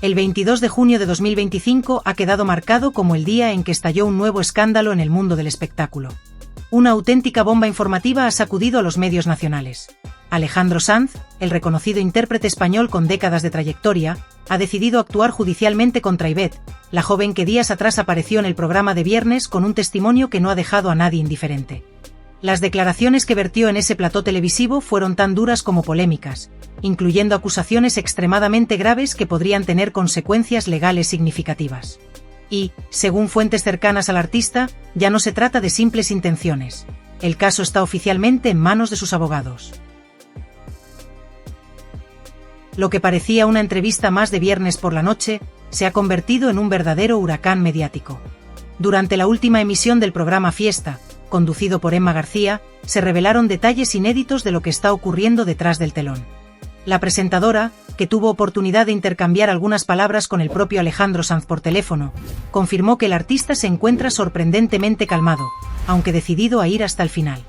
El 22 de junio de 2025 ha quedado marcado como el día en que estalló un nuevo escándalo en el mundo del espectáculo. Una auténtica bomba informativa ha sacudido a los medios nacionales. Alejandro Sanz, el reconocido intérprete español con décadas de trayectoria, ha decidido actuar judicialmente contra Ivette, la joven que días atrás apareció en el programa de Viernes con un testimonio que no ha dejado a nadie indiferente. Las declaraciones que vertió en ese plató televisivo fueron tan duras como polémicas, incluyendo acusaciones extremadamente graves que podrían tener consecuencias legales significativas. Y, según fuentes cercanas al artista, ya no se trata de simples intenciones. El caso está oficialmente en manos de sus abogados. Lo que parecía una entrevista más de Viernes por la noche, se ha convertido en un verdadero huracán mediático. Durante la última emisión del programa Fiesta, conducido por Emma García, se revelaron detalles inéditos de lo que está ocurriendo detrás del telón. La presentadora, que tuvo oportunidad de intercambiar algunas palabras con el propio Alejandro Sanz por teléfono, confirmó que el artista se encuentra sorprendentemente calmado, aunque decidido a ir hasta el final.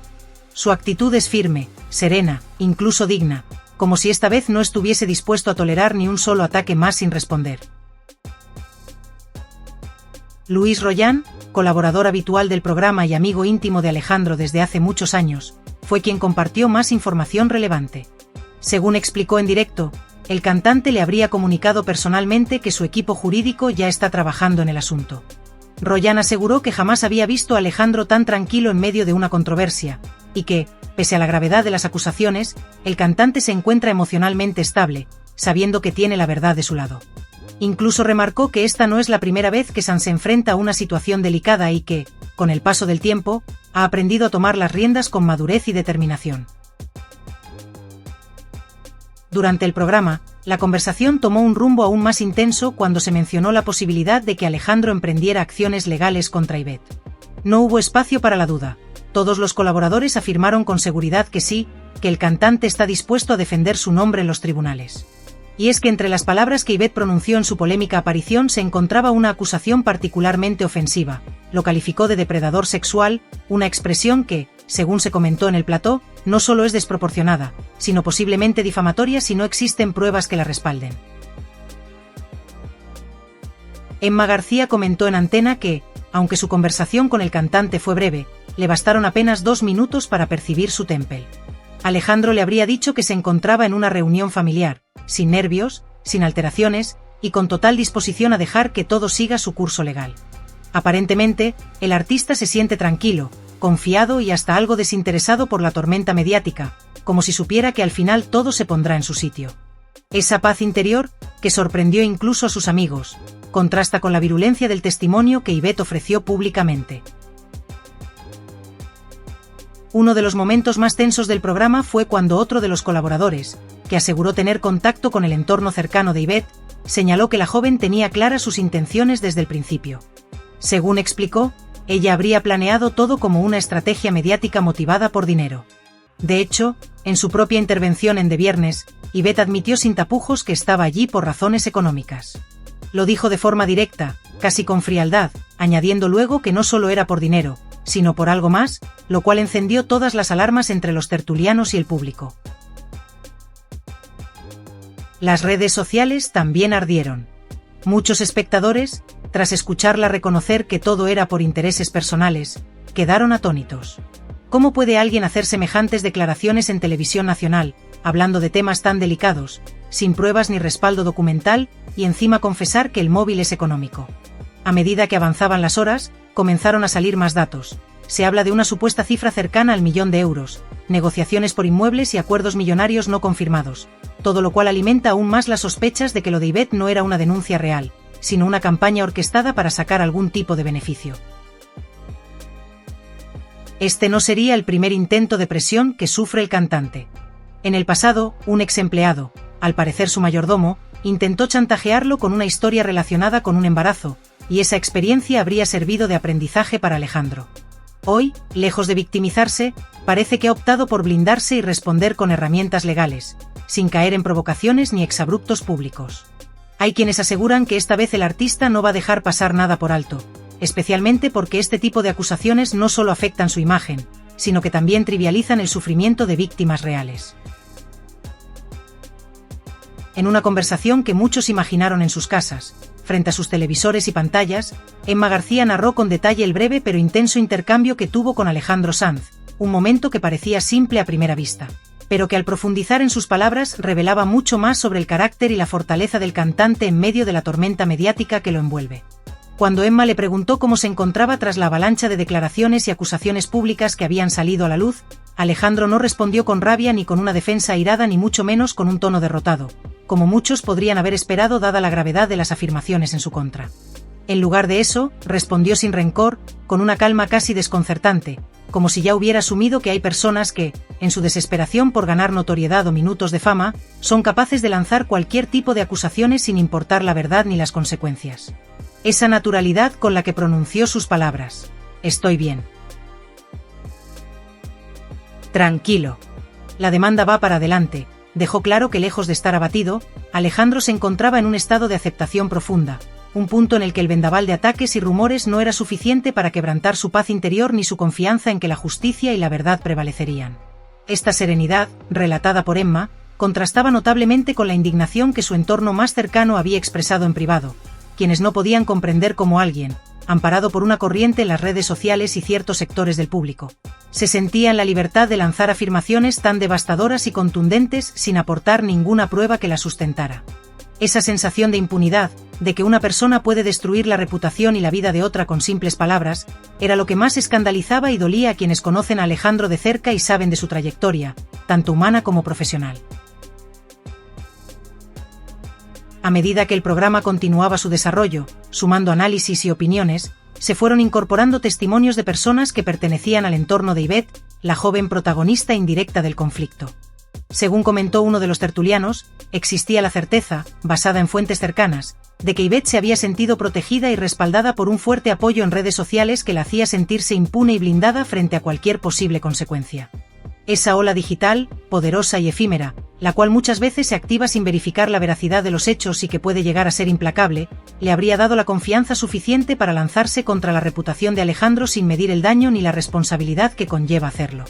Su actitud es firme, serena, incluso digna, como si esta vez no estuviese dispuesto a tolerar ni un solo ataque más sin responder. Luis Royan, colaborador habitual del programa y amigo íntimo de Alejandro desde hace muchos años, fue quien compartió más información relevante. Según explicó en directo, el cantante le habría comunicado personalmente que su equipo jurídico ya está trabajando en el asunto. Royan aseguró que jamás había visto a Alejandro tan tranquilo en medio de una controversia, y que, pese a la gravedad de las acusaciones, el cantante se encuentra emocionalmente estable, sabiendo que tiene la verdad de su lado. Incluso remarcó que esta no es la primera vez que Sanz se enfrenta a una situación delicada y que, con el paso del tiempo, ha aprendido a tomar las riendas con madurez y determinación. Durante el programa, la conversación tomó un rumbo aún más intenso cuando se mencionó la posibilidad de que Alejandro emprendiera acciones legales contra Ivette. No hubo espacio para la duda. Todos los colaboradores afirmaron con seguridad que sí, que el cantante está dispuesto a defender su nombre en los tribunales. Y es que entre las palabras que Ivette pronunció en su polémica aparición se encontraba una acusación particularmente ofensiva. Lo calificó de depredador sexual, una expresión que, según se comentó en el plató, no solo es desproporcionada, sino posiblemente difamatoria si no existen pruebas que la respalden. Emma García comentó en antena que, aunque su conversación con el cantante fue breve, le bastaron apenas 2 minutos para percibir su temple. Alejandro le habría dicho que se encontraba en una reunión familiar, sin nervios, sin alteraciones, y con total disposición a dejar que todo siga su curso legal. Aparentemente, el artista se siente tranquilo, confiado y hasta algo desinteresado por la tormenta mediática, como si supiera que al final todo se pondrá en su sitio. Esa paz interior, que sorprendió incluso a sus amigos, contrasta con la virulencia del testimonio que Ivette ofreció públicamente. Uno de los momentos más tensos del programa fue cuando otro de los colaboradores, que aseguró tener contacto con el entorno cercano de Ivette, señaló que la joven tenía claras sus intenciones desde el principio. Según explicó, ella habría planeado todo como una estrategia mediática motivada por dinero. De hecho, en su propia intervención en De Viernes, Ivette admitió sin tapujos que estaba allí por razones económicas. Lo dijo de forma directa, casi con frialdad, añadiendo luego que no solo era por dinero, sino por algo más, lo cual encendió todas las alarmas entre los tertulianos y el público. Las redes sociales también ardieron. Muchos espectadores, tras escucharla reconocer que todo era por intereses personales, quedaron atónitos. ¿Cómo puede alguien hacer semejantes declaraciones en televisión nacional, hablando de temas tan delicados, sin pruebas ni respaldo documental, y encima confesar que el móvil es económico? A medida que avanzaban las horas, comenzaron a salir más datos. Se habla de una supuesta cifra cercana al 1.000.000 de euros, negociaciones por inmuebles y acuerdos millonarios no confirmados, todo lo cual alimenta aún más las sospechas de que lo de Ivette no era una denuncia real, sino una campaña orquestada para sacar algún tipo de beneficio. Este no sería el primer intento de presión que sufre el cantante. En el pasado, un ex empleado, al parecer su mayordomo, intentó chantajearlo con una historia relacionada con un embarazo, y esa experiencia habría servido de aprendizaje para Alejandro. Hoy, lejos de victimizarse, parece que ha optado por blindarse y responder con herramientas legales, sin caer en provocaciones ni exabruptos públicos. Hay quienes aseguran que esta vez el artista no va a dejar pasar nada por alto, especialmente porque este tipo de acusaciones no solo afectan su imagen, sino que también trivializan el sufrimiento de víctimas reales. En una conversación que muchos imaginaron en sus casas, frente a sus televisores y pantallas, Emma García narró con detalle el breve pero intenso intercambio que tuvo con Alejandro Sanz, un momento que parecía simple a primera vista, pero que al profundizar en sus palabras revelaba mucho más sobre el carácter y la fortaleza del cantante en medio de la tormenta mediática que lo envuelve. Cuando Emma le preguntó cómo se encontraba tras la avalancha de declaraciones y acusaciones públicas que habían salido a la luz, Alejandro no respondió con rabia ni con una defensa airada ni mucho menos con un tono derrotado, como muchos podrían haber esperado dada la gravedad de las afirmaciones en su contra. En lugar de eso, respondió sin rencor, con una calma casi desconcertante, como si ya hubiera asumido que hay personas que, en su desesperación por ganar notoriedad o minutos de fama, son capaces de lanzar cualquier tipo de acusaciones sin importar la verdad ni las consecuencias. Esa naturalidad con la que pronunció sus palabras: «Estoy bien. Tranquilo. La demanda va para adelante», dejó claro que lejos de estar abatido, Alejandro se encontraba en un estado de aceptación profunda, un punto en el que el vendaval de ataques y rumores no era suficiente para quebrantar su paz interior ni su confianza en que la justicia y la verdad prevalecerían. Esta serenidad, relatada por Emma, contrastaba notablemente con la indignación que su entorno más cercano había expresado en privado, quienes no podían comprender cómo alguien, amparado por una corriente en las redes sociales y ciertos sectores del público, se sentía en la libertad de lanzar afirmaciones tan devastadoras y contundentes sin aportar ninguna prueba que la sustentara. Esa sensación de impunidad, de que una persona puede destruir la reputación y la vida de otra con simples palabras, era lo que más escandalizaba y dolía a quienes conocen a Alejandro de cerca y saben de su trayectoria, tanto humana como profesional. A medida que el programa continuaba su desarrollo, sumando análisis y opiniones, se fueron incorporando testimonios de personas que pertenecían al entorno de Ivette, la joven protagonista indirecta del conflicto. Según comentó uno de los tertulianos, existía la certeza, basada en fuentes cercanas, de que Ivette se había sentido protegida y respaldada por un fuerte apoyo en redes sociales que la hacía sentirse impune y blindada frente a cualquier posible consecuencia. Esa ola digital, poderosa y efímera, la cual muchas veces se activa sin verificar la veracidad de los hechos y que puede llegar a ser implacable, le habría dado la confianza suficiente para lanzarse contra la reputación de Alejandro sin medir el daño ni la responsabilidad que conlleva hacerlo.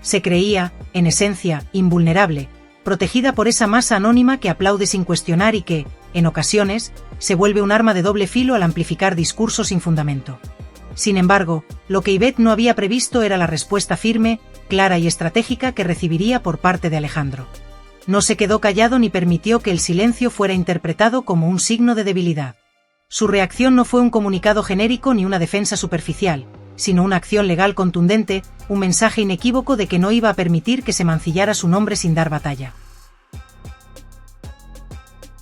Se creía, en esencia, invulnerable, protegida por esa masa anónima que aplaude sin cuestionar y que, en ocasiones, se vuelve un arma de doble filo al amplificar discursos sin fundamento. Sin embargo, lo que Ivette no había previsto era la respuesta firme, clara y estratégica que recibiría por parte de Alejandro. No se quedó callado ni permitió que el silencio fuera interpretado como un signo de debilidad. Su reacción no fue un comunicado genérico ni una defensa superficial, sino una acción legal contundente, un mensaje inequívoco de que no iba a permitir que se mancillara su nombre sin dar batalla.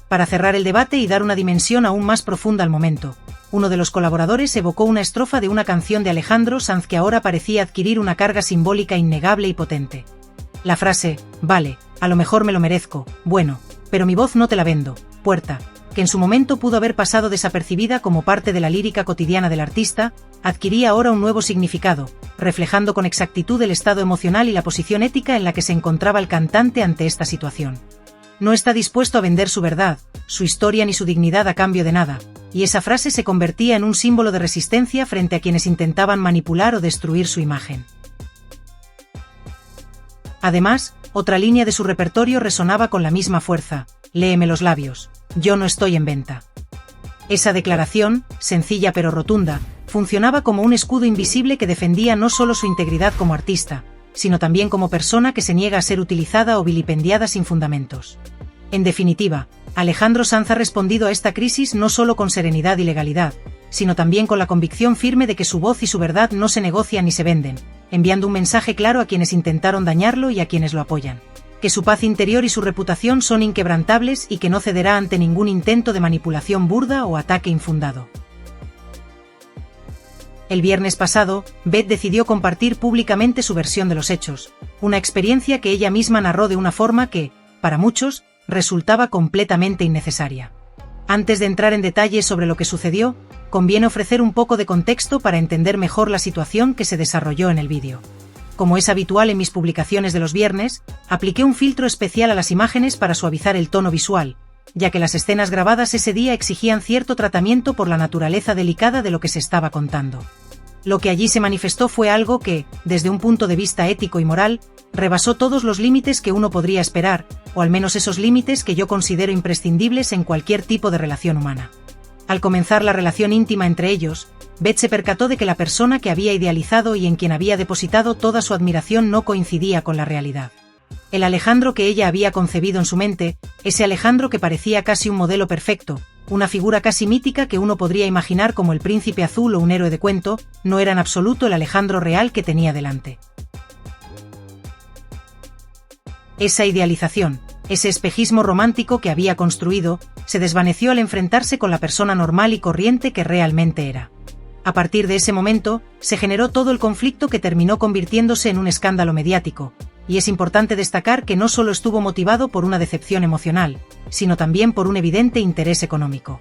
Para cerrar el debate y dar una dimensión aún más profunda al momento, uno de los colaboradores evocó una estrofa de una canción de Alejandro Sanz que ahora parecía adquirir una carga simbólica innegable y potente. La frase, «Vale, a lo mejor me lo merezco, bueno, pero mi voz no te la vendo, puerta», que en su momento pudo haber pasado desapercibida como parte de la lírica cotidiana del artista, adquiría ahora un nuevo significado, reflejando con exactitud el estado emocional y la posición ética en la que se encontraba el cantante ante esta situación. No está dispuesto a vender su verdad, su historia ni su dignidad a cambio de nada, y esa frase se convertía en un símbolo de resistencia frente a quienes intentaban manipular o destruir su imagen. Además, otra línea de su repertorio resonaba con la misma fuerza: «Léeme los labios, yo no estoy en venta». Esa declaración, sencilla pero rotunda, funcionaba como un escudo invisible que defendía no solo su integridad como artista, sino también como persona que se niega a ser utilizada o vilipendiada sin fundamentos. En definitiva, Alejandro Sanz ha respondido a esta crisis no solo con serenidad y legalidad, sino también con la convicción firme de que su voz y su verdad no se negocian ni se venden, enviando un mensaje claro a quienes intentaron dañarlo y a quienes lo apoyan: que su paz interior y su reputación son inquebrantables y que no cederá ante ningún intento de manipulación burda o ataque infundado. El viernes pasado, Beth decidió compartir públicamente su versión de los hechos, una experiencia que ella misma narró de una forma que, para muchos, resultaba completamente innecesaria. Antes de entrar en detalles sobre lo que sucedió, conviene ofrecer un poco de contexto para entender mejor la situación que se desarrolló en el vídeo. Como es habitual en mis publicaciones de los viernes, apliqué un filtro especial a las imágenes para suavizar el tono visual, ya que las escenas grabadas ese día exigían cierto tratamiento por la naturaleza delicada de lo que se estaba contando. Lo que allí se manifestó fue algo que, desde un punto de vista ético y moral, Rebasó todos los límites que uno podría esperar, o al menos esos límites que yo considero imprescindibles en cualquier tipo de relación humana. Al comenzar la relación íntima entre ellos, Beth se percató de que la persona que había idealizado y en quien había depositado toda su admiración no coincidía con la realidad. El Alejandro que ella había concebido en su mente, ese Alejandro que parecía casi un modelo perfecto, una figura casi mítica que uno podría imaginar como el príncipe azul o un héroe de cuento, no era en absoluto el Alejandro real que tenía delante. Esa idealización, ese espejismo romántico que había construido, se desvaneció al enfrentarse con la persona normal y corriente que realmente era. A partir de ese momento, se generó todo el conflicto que terminó convirtiéndose en un escándalo mediático, y es importante destacar que no solo estuvo motivado por una decepción emocional, sino también por un evidente interés económico.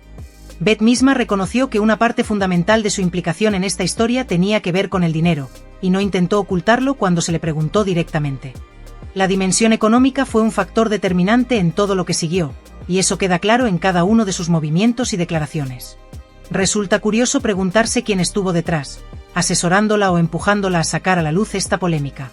Beth misma reconoció que una parte fundamental de su implicación en esta historia tenía que ver con el dinero, y no intentó ocultarlo cuando se le preguntó directamente. La dimensión económica fue un factor determinante en todo lo que siguió, y eso queda claro en cada uno de sus movimientos y declaraciones. Resulta curioso preguntarse quién estuvo detrás, asesorándola o empujándola a sacar a la luz esta polémica.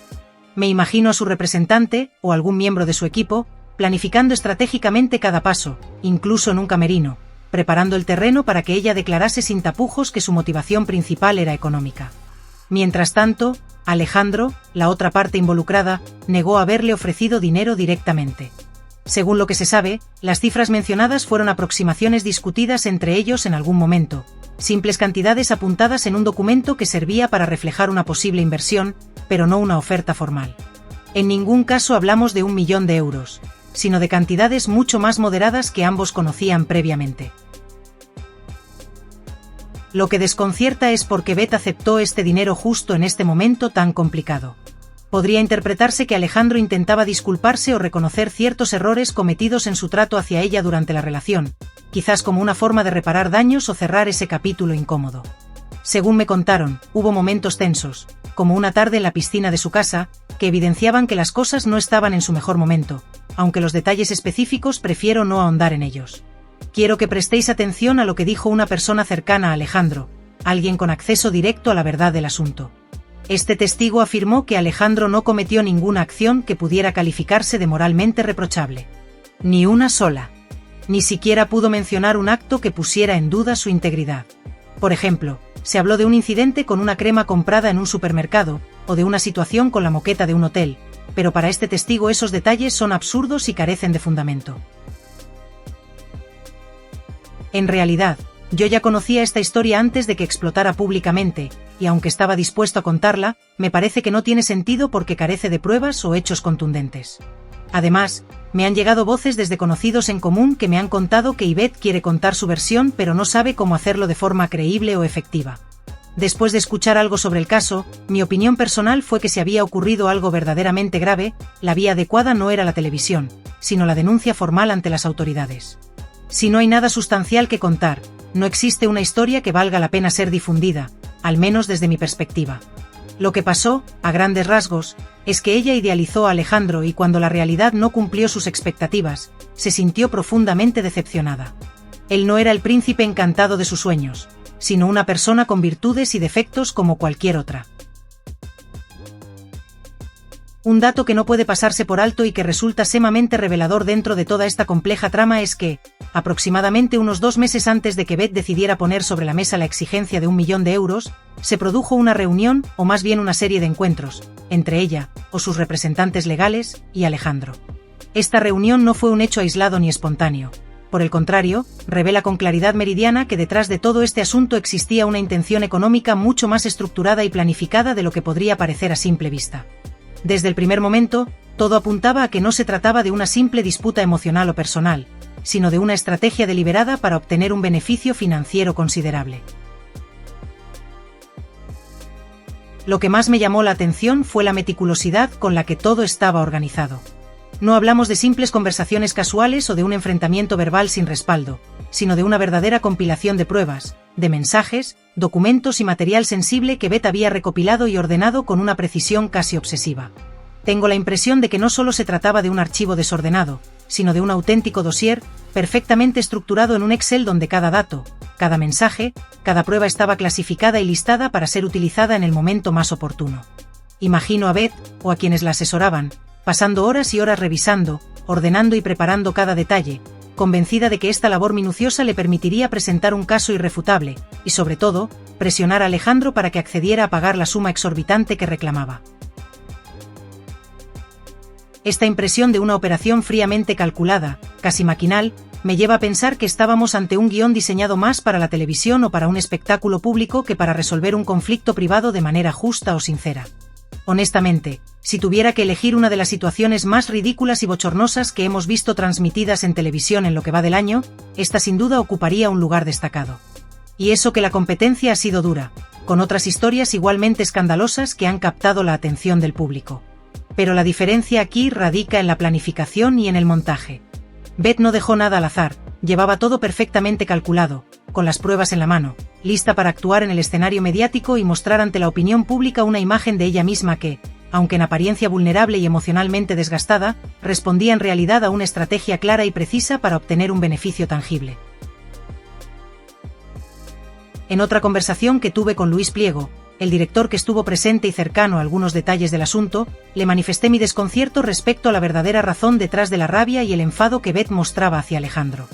Me imagino a su representante, o algún miembro de su equipo, planificando estratégicamente cada paso, incluso en un camerino, preparando el terreno para que ella declarase sin tapujos que su motivación principal era económica. Mientras tanto, Alejandro, la otra parte involucrada, negó haberle ofrecido dinero directamente. Según lo que se sabe, las cifras mencionadas fueron aproximaciones discutidas entre ellos en algún momento, simples cantidades apuntadas en un documento que servía para reflejar una posible inversión, pero no una oferta formal. En ningún caso hablamos de 1 millón de euros, sino de cantidades mucho más moderadas que ambos conocían previamente. Lo que desconcierta es por qué Beth aceptó este dinero justo en este momento tan complicado. Podría interpretarse que Alejandro intentaba disculparse o reconocer ciertos errores cometidos en su trato hacia ella durante la relación, quizás como una forma de reparar daños o cerrar ese capítulo incómodo. Según me contaron, hubo momentos tensos, como una tarde en la piscina de su casa, que evidenciaban que las cosas no estaban en su mejor momento, aunque los detalles específicos prefiero no ahondar en ellos. Quiero que prestéis atención a lo que dijo una persona cercana a Alejandro, alguien con acceso directo a la verdad del asunto. Este testigo afirmó que Alejandro no cometió ninguna acción que pudiera calificarse de moralmente reprochable. Ni una sola. Ni siquiera pudo mencionar un acto que pusiera en duda su integridad. Por ejemplo, se habló de un incidente con una crema comprada en un supermercado, o de una situación con la moqueta de un hotel, pero para este testigo esos detalles son absurdos y carecen de fundamento. En realidad, yo ya conocía esta historia antes de que explotara públicamente, y aunque estaba dispuesto a contarla, me parece que no tiene sentido porque carece de pruebas o hechos contundentes. Además, me han llegado voces desde conocidos en común que me han contado que Yvette quiere contar su versión pero no sabe cómo hacerlo de forma creíble o efectiva. Después de escuchar algo sobre el caso, mi opinión personal fue que si había ocurrido algo verdaderamente grave, la vía adecuada no era la televisión, sino la denuncia formal ante las autoridades. Si no hay nada sustancial que contar, no existe una historia que valga la pena ser difundida, al menos desde mi perspectiva. Lo que pasó, a grandes rasgos, es que ella idealizó a Alejandro y cuando la realidad no cumplió sus expectativas, se sintió profundamente decepcionada. Él no era el príncipe encantado de sus sueños, sino una persona con virtudes y defectos como cualquier otra. Un dato que no puede pasarse por alto y que resulta sumamente revelador dentro de toda esta compleja trama es que, aproximadamente unos 2 meses antes de que Beth decidiera poner sobre la mesa la exigencia de 1 millón de euros, se produjo una reunión, o más bien una serie de encuentros, entre ella, o sus representantes legales, y Alejandro. Esta reunión no fue un hecho aislado ni espontáneo. Por el contrario, revela con claridad meridiana que detrás de todo este asunto existía una intención económica mucho más estructurada y planificada de lo que podría parecer a simple vista. Desde el primer momento, todo apuntaba a que no se trataba de una simple disputa emocional o personal, sino de una estrategia deliberada para obtener un beneficio financiero considerable. Lo que más me llamó la atención fue la meticulosidad con la que todo estaba organizado. No hablamos de simples conversaciones casuales o de un enfrentamiento verbal sin respaldo, sino de una verdadera compilación de pruebas, de mensajes, documentos y material sensible que Beth había recopilado y ordenado con una precisión casi obsesiva. Tengo la impresión de que no solo se trataba de un archivo desordenado, sino de un auténtico dossier, perfectamente estructurado en un Excel donde cada dato, cada mensaje, cada prueba estaba clasificada y listada para ser utilizada en el momento más oportuno. Imagino a Beth, o a quienes la asesoraban, pasando horas y horas revisando, ordenando y preparando cada detalle, convencida de que esta labor minuciosa le permitiría presentar un caso irrefutable, y sobre todo, presionar a Alejandro para que accediera a pagar la suma exorbitante que reclamaba. Esta impresión de una operación fríamente calculada, casi maquinal, me lleva a pensar que estábamos ante un guión diseñado más para la televisión o para un espectáculo público que para resolver un conflicto privado de manera justa o sincera. Honestamente, si tuviera que elegir una de las situaciones más ridículas y bochornosas que hemos visto transmitidas en televisión en lo que va del año, esta sin duda ocuparía un lugar destacado. Y eso que la competencia ha sido dura, con otras historias igualmente escandalosas que han captado la atención del público. Pero la diferencia aquí radica en la planificación y en el montaje. Beth no dejó nada al azar, llevaba todo perfectamente calculado, con las pruebas en la mano, lista para actuar en el escenario mediático y mostrar ante la opinión pública una imagen de ella misma que, aunque en apariencia vulnerable y emocionalmente desgastada, respondía en realidad a una estrategia clara y precisa para obtener un beneficio tangible. En otra conversación que tuve con Luis Pliego, el director que estuvo presente y cercano a algunos detalles del asunto, le manifesté mi desconcierto respecto a la verdadera razón detrás de la rabia y el enfado que Beth mostraba hacia Alejandro.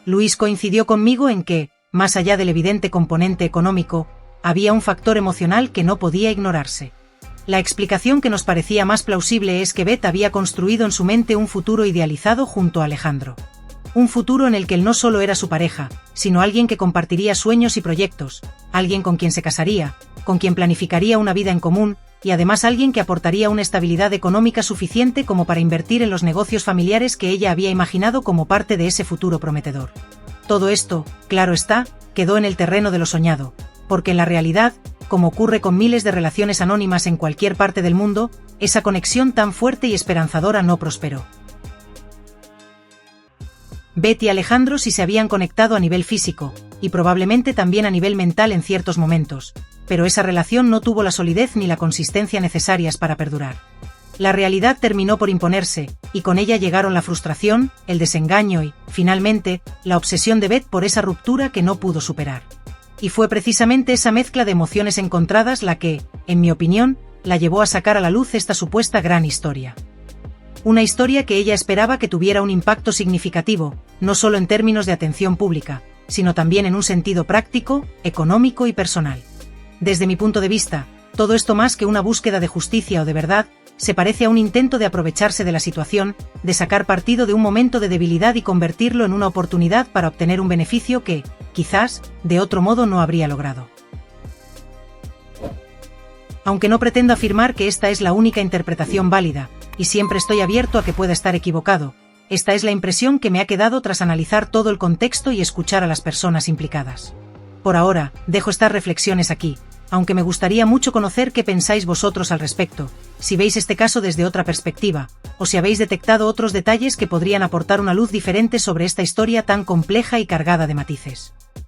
Luis coincidió conmigo en que, más allá del evidente componente económico, había un factor emocional que no podía ignorarse. La explicación que nos parecía más plausible es que Beth había construido en su mente un futuro idealizado junto a Alejandro. Un futuro en el que él no solo era su pareja, sino alguien que compartiría sueños y proyectos, alguien con quien se casaría, con quien planificaría una vida en común, y además alguien que aportaría una estabilidad económica suficiente como para invertir en los negocios familiares que ella había imaginado como parte de ese futuro prometedor. Todo esto, claro está, quedó en el terreno de lo soñado, porque en la realidad, como ocurre con miles de relaciones anónimas en cualquier parte del mundo, esa conexión tan fuerte y esperanzadora no prosperó. Beth y Alejandro sí se habían conectado a nivel físico, y probablemente también a nivel mental en ciertos momentos, pero esa relación no tuvo la solidez ni la consistencia necesarias para perdurar. La realidad terminó por imponerse, y con ella llegaron la frustración, el desengaño y, finalmente, la obsesión de Beth por esa ruptura que no pudo superar. Y fue precisamente esa mezcla de emociones encontradas la que, en mi opinión, la llevó a sacar a la luz esta supuesta gran historia. Una historia que ella esperaba que tuviera un impacto significativo, no solo en términos de atención pública, sino también en un sentido práctico, económico y personal. Desde mi punto de vista, todo esto más que una búsqueda de justicia o de verdad, se parece a un intento de aprovecharse de la situación, de sacar partido de un momento de debilidad y convertirlo en una oportunidad para obtener un beneficio que, quizás, de otro modo no habría logrado. Aunque no pretendo afirmar que esta es la única interpretación válida, y siempre estoy abierto a que pueda estar equivocado, esta es la impresión que me ha quedado tras analizar todo el contexto y escuchar a las personas implicadas. Por ahora, dejo estas reflexiones aquí, aunque me gustaría mucho conocer qué pensáis vosotros al respecto, si veis este caso desde otra perspectiva, o si habéis detectado otros detalles que podrían aportar una luz diferente sobre esta historia tan compleja y cargada de matices.